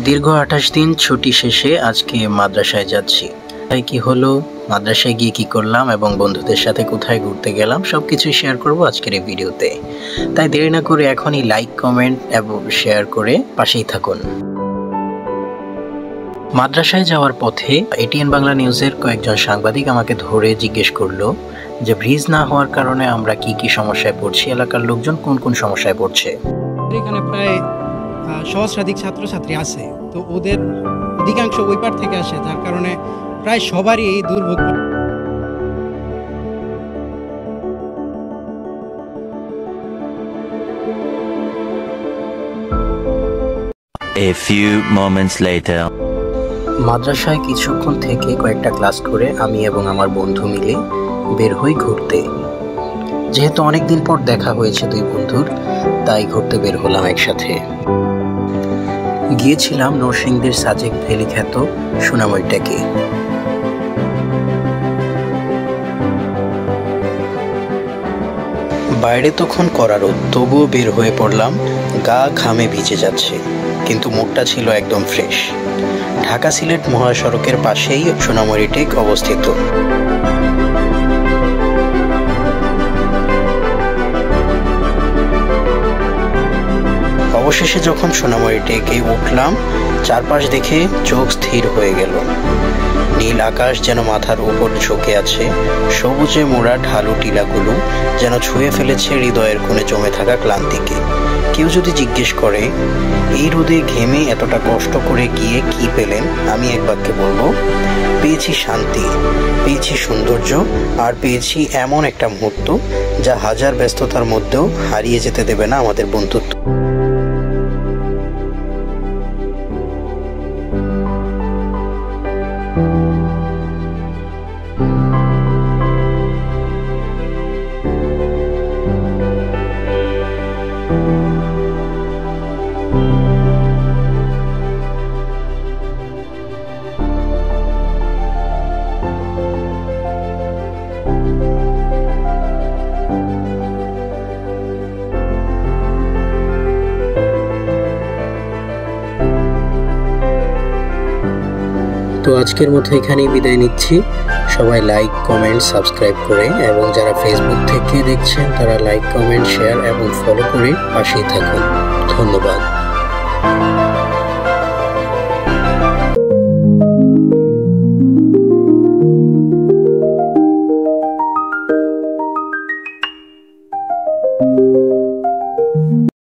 দীর্ঘ 28 দিন ছুটি শেষে আজকে মাদ্রাসায় যাচ্ছি। তাই কি হলো, মাদ্রাসায় গিয়ে কি করলাম এবং বন্ধুদের সাথে কোথায় ঘুরতে গেলাম সবকিছুই শেয়ার করব আজকের এই ভিডিওতে। তাই দেরি না করে এখনই লাইক, কমেন্ট এবং শেয়ার করে পাশেই থাকুন। মাদ্রাসায় যাওয়ার পথে এটিএন বাংলা নিউজের কয়েকজন সাংবাদিক আমাকে ধরে জিজ্ঞেস করলো যে ব্রিজ না হওয়ার কারণে আমরা কি কি সমস্যায় পড়ছি, এলাকার লোকজন কোন কোন সমস্যায় পড়ছে। এখানে প্রায় সহস্রাধিক ছাত্রছাত্রী আছে, তো ওদের অধিকাংশ ওই পার থেকে আসে, যার কারণে প্রায় সবারই এই দুর্ভোগ। A few moments later. মাদ্রাসায় কিছুক্ষণ থেকে কয়েকটা ক্লাস করে আমি এবং আমার বন্ধু মিলে বের হই ঘুরতে। যেহেতু অনেকদিন পর দেখা হয়েছে দুই বন্ধুর, তাই ঘুরতে বের হলাম একসাথে। গিয়েছিলাম নরসিংদীর সাজেক ভ্যালি খ্যাত সোনাময় টেকে। বাইরে তখন কড়া রোদ, তবুও বের হয়ে পড়লাম। গা ঘামে ভিজে যাচ্ছে, কিন্তু মুখটা ছিল একদম ফ্রেশ। ঢাকা সিলেট মহাসড়কের পাশেই সোনাময় টেক অবস্থিত। অবশেষে যখন সোনাময় টেকে উঠলাম, চারপাশ দেখে চোখ স্থির হয়ে গেল। নীল আকাশ যেন মাথার উপর ঝুঁকে আছে, সবুজে মোড়া ঢালু টিলাগুলো যেন ছুঁয়ে ফেলেছে হৃদয়ের কোণে জমে থাকা ক্লান্তিকে। কেউ যদি জিজ্ঞেস করে এই রোদে ঘেমে এতটা কষ্ট করে গিয়ে কি পেলেন, আমি এক বাক্যে বলবো, পেয়েছি শান্তি, পেয়েছি সৌন্দর্য, আর পেয়েছি এমন একটা মুহূর্ত যা হাজার ব্যস্ততার মধ্যেও হারিয়ে যেতে দেবে না আমাদের বন্ধুত্ব। তো আজকের মতো এখানেই বিদায় নিচ্ছি। সবাই লাইক, কমেন্ট, সাবস্ক্রাইব করে, এবং যারা ফেসবুক থেকে দেখছেন তারা লাইক, কমেন্ট, শেয়ার এবং ফলো করে পাশেই থাকুন। ধন্যবাদ।